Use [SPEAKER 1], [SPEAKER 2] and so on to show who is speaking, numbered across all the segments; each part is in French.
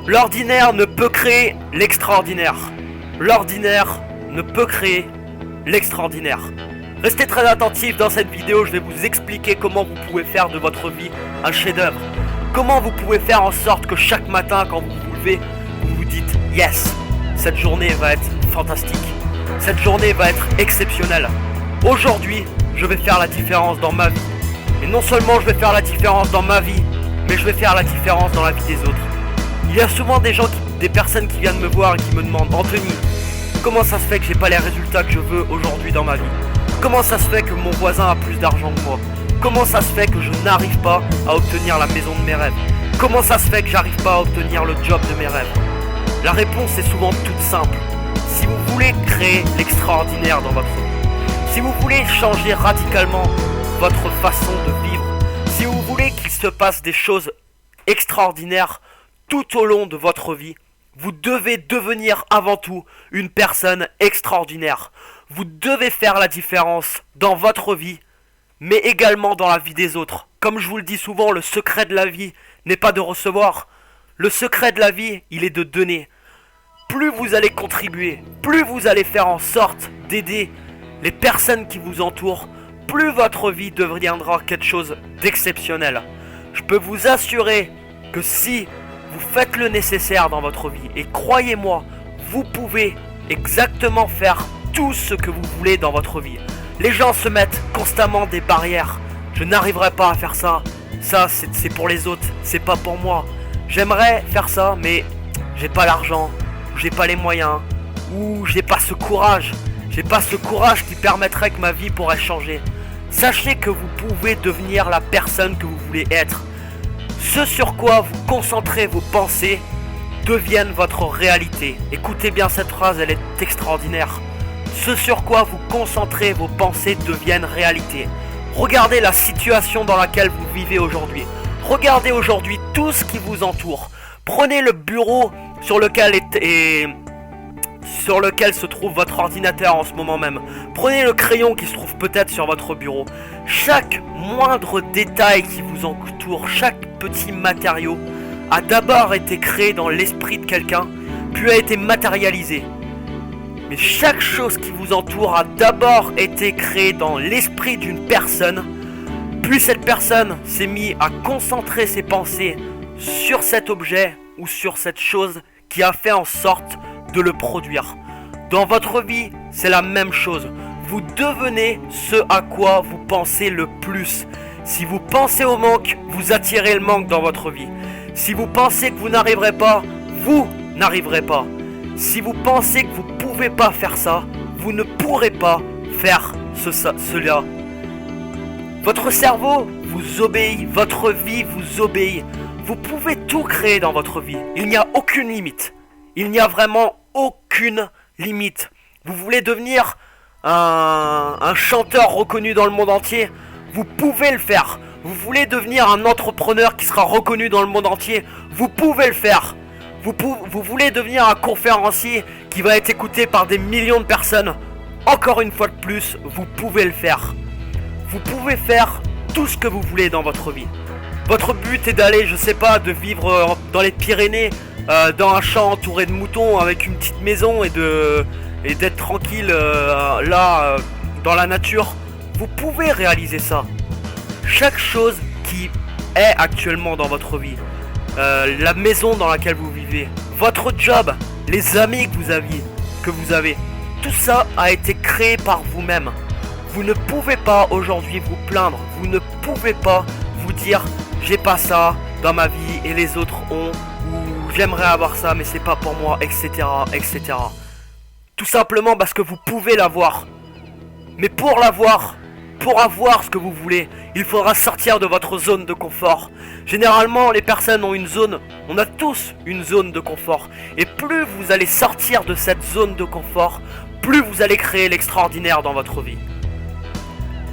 [SPEAKER 1] L'ordinaire ne peut créer l'extraordinaire. L'ordinaire ne peut créer l'extraordinaire. Restez très attentifs dans cette vidéo, je vais vous expliquer comment vous pouvez faire de votre vie un chef-d'œuvre. Comment vous pouvez faire en sorte que chaque matin, quand vous vous levez, vous vous dites « Yes, cette journée va être fantastique. Cette journée va être exceptionnelle. Aujourd'hui, je vais faire la différence dans ma vie. Et non seulement je vais faire la différence dans ma vie, mais je vais faire la différence dans la vie des autres. » Il y a souvent des personnes qui viennent me voir et qui me demandent « Anthony, comment ça se fait que j'ai pas les résultats que je veux aujourd'hui dans ma vie? Comment ça se fait que mon voisin a plus d'argent que moi? Comment ça se fait que je n'arrive pas à obtenir la maison de mes rêves? Comment ça se fait que j'arrive pas à obtenir le job de mes rêves ?» La réponse est souvent toute simple. Si vous voulez créer l'extraordinaire dans votre vie, si vous voulez changer radicalement votre façon de vivre, si vous voulez qu'il se passe des choses extraordinaires tout au long de votre vie, vous devez devenir avant tout une personne extraordinaire. Vous devez faire la différence dans votre vie, mais également dans la vie des autres. Comme je vous le dis souvent, le secret de la vie n'est pas de recevoir. Le secret de la vie, il est de donner. Plus vous allez contribuer, plus vous allez faire en sorte d'aider les personnes qui vous entourent, plus votre vie deviendra quelque chose d'exceptionnel. Je peux vous assurer que si vous faites le nécessaire dans votre vie, et croyez-moi, vous pouvez exactement faire tout ce que vous voulez dans votre vie. Les gens se mettent constamment des barrières. Je n'arriverai pas à faire ça. Ça, c'est pour les autres, c'est pas pour moi. J'aimerais faire ça, mais j'ai pas l'argent, j'ai pas les moyens, ou j'ai pas ce courage. J'ai pas ce courage qui permettrait que ma vie pourrait changer. Sachez que vous pouvez devenir la personne que vous voulez être. Ce sur quoi vous concentrez vos pensées deviennent votre réalité. Écoutez bien cette phrase, elle est extraordinaire. Ce sur quoi vous concentrez vos pensées deviennent réalité. Regardez la situation dans laquelle vous vivez aujourd'hui. Regardez aujourd'hui tout ce qui vous entoure. Prenez le bureau sur lequel se trouve votre ordinateur en ce moment même. Prenez le crayon qui se trouve peut-être sur votre bureau. Chaque moindre détail qui vous entoure, chaque petit matériau a d'abord été créé dans l'esprit de quelqu'un, puis a été matérialisé. Mais chaque chose qui vous entoure a d'abord été créée dans l'esprit d'une personne, puis cette personne s'est mise à concentrer ses pensées sur cet objet ou sur cette chose qui a fait en sorte de le produire. Dans votre vie, c'est la même chose. Vous devenez ce à quoi vous pensez le plus. Si vous pensez au manque, vous attirez le manque dans votre vie. Si vous pensez que vous n'arriverez pas, vous n'arriverez pas. Si vous pensez que vous ne pouvez pas faire ça, vous ne pourrez pas faire cela. Votre cerveau vous obéit, votre vie vous obéit. Vous pouvez tout créer dans votre vie. Il n'y a aucune limite. Il n'y a vraiment aucune limite. Vous voulez devenir un chanteur reconnu dans le monde entier, vous pouvez le faire. Vous voulez devenir un entrepreneur qui sera reconnu dans le monde entier, vous pouvez le faire. Vous voulez devenir un conférencier qui va être écouté par des millions de personnes, encore une fois de plus, vous pouvez le faire. Vous pouvez faire tout ce que vous voulez dans votre vie. Votre but est d'aller, je sais pas, de vivre dans les Pyrénées, dans un champ entouré de moutons avec une petite maison et d'être tranquille dans la nature. Vous pouvez réaliser ça. Chaque chose qui est actuellement dans votre vie, la maison dans laquelle vous vivez, votre job, les amis que vous avez, tout ça a été créé par vous-même. Vous ne pouvez pas aujourd'hui vous plaindre, vous ne pouvez pas vous dire j'ai pas ça dans ma vie et les autres ont, ou j'aimerais avoir ça mais c'est pas pour moi, etc., etc. Tout simplement parce que vous pouvez l'avoir. Mais pour l'avoir, pour avoir ce que vous voulez, il faudra sortir de votre zone de confort. Généralement, les personnes ont une zone, on a tous une zone de confort. Et plus vous allez sortir de cette zone de confort, plus vous allez créer l'extraordinaire dans votre vie.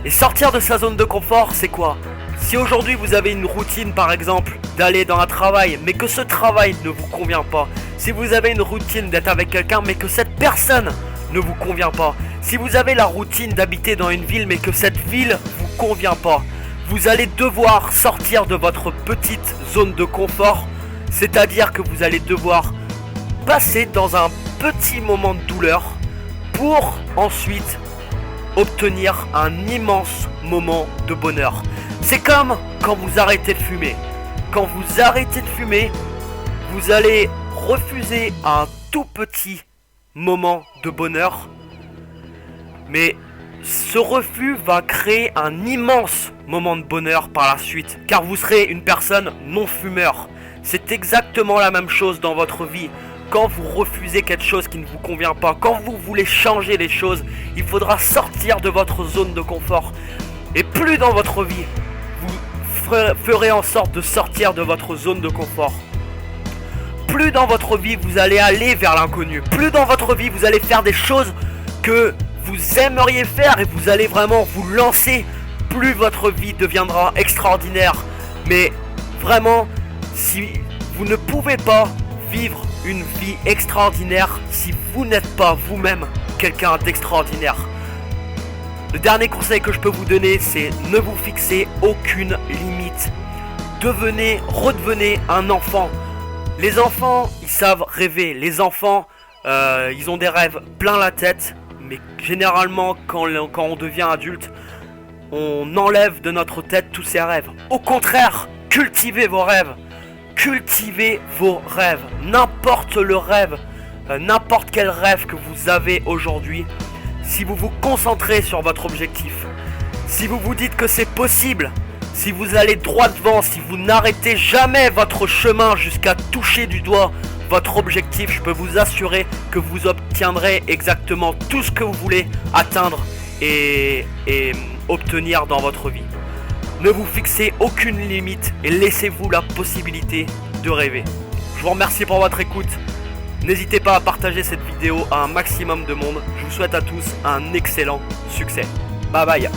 [SPEAKER 1] Et sortir de sa zone de confort, c'est quoi ? Si aujourd'hui vous avez une routine par exemple d'aller dans un travail mais que ce travail ne vous convient pas, si vous avez une routine d'être avec quelqu'un mais que cette personne ne vous convient pas, si vous avez la routine d'habiter dans une ville mais que cette ville vous convient pas, vous allez devoir sortir de votre petite zone de confort C'est-à-dire que vous allez devoir passer dans un petit moment de douleur pour ensuite obtenir un immense moment de bonheur. C'est comme quand vous arrêtez de fumer. Quand vous arrêtez de fumer, vous allez refuser un tout petit moment de bonheur, mais ce refus va créer un immense moment de bonheur par la suite, car vous serez une personne non fumeur. C'est exactement la même chose dans votre vie. Quand vous refusez quelque chose qui ne vous convient pas, quand vous voulez changer les choses, il faudra sortir de votre zone de confort. Et plus dans votre vie, vous ferez en sorte de sortir de votre zone de confort, plus dans votre vie vous allez aller vers l'inconnu, plus dans votre vie vous allez faire des choses que vous aimeriez faire et vous allez vraiment vous lancer, plus votre vie deviendra extraordinaire. Mais vraiment, si vous ne pouvez pas vivre une vie extraordinaire si vous n'êtes pas vous-même quelqu'un d'extraordinaire. Le dernier conseil que je peux vous donner, c'est ne vous fixez aucune limite. Redevenez un enfant. Les enfants, ils savent rêver. Les enfants, ils ont des rêves plein la tête. Mais généralement, quand on devient adulte, on enlève de notre tête tous ces rêves. Au contraire, cultivez vos rêves. Cultivez vos rêves. N'importe le rêve, n'importe quel rêve que vous avez aujourd'hui, si vous vous concentrez sur votre objectif, si vous vous dites que c'est possible, si vous allez droit devant, si vous n'arrêtez jamais votre chemin jusqu'à toucher du doigt votre objectif, je peux vous assurer que vous obtiendrez exactement tout ce que vous voulez atteindre et obtenir dans votre vie. Ne vous fixez aucune limite et laissez-vous la possibilité de rêver. Je vous remercie pour votre écoute. N'hésitez pas à partager cette vidéo à un maximum de monde. Je vous souhaite à tous un excellent succès. Bye bye.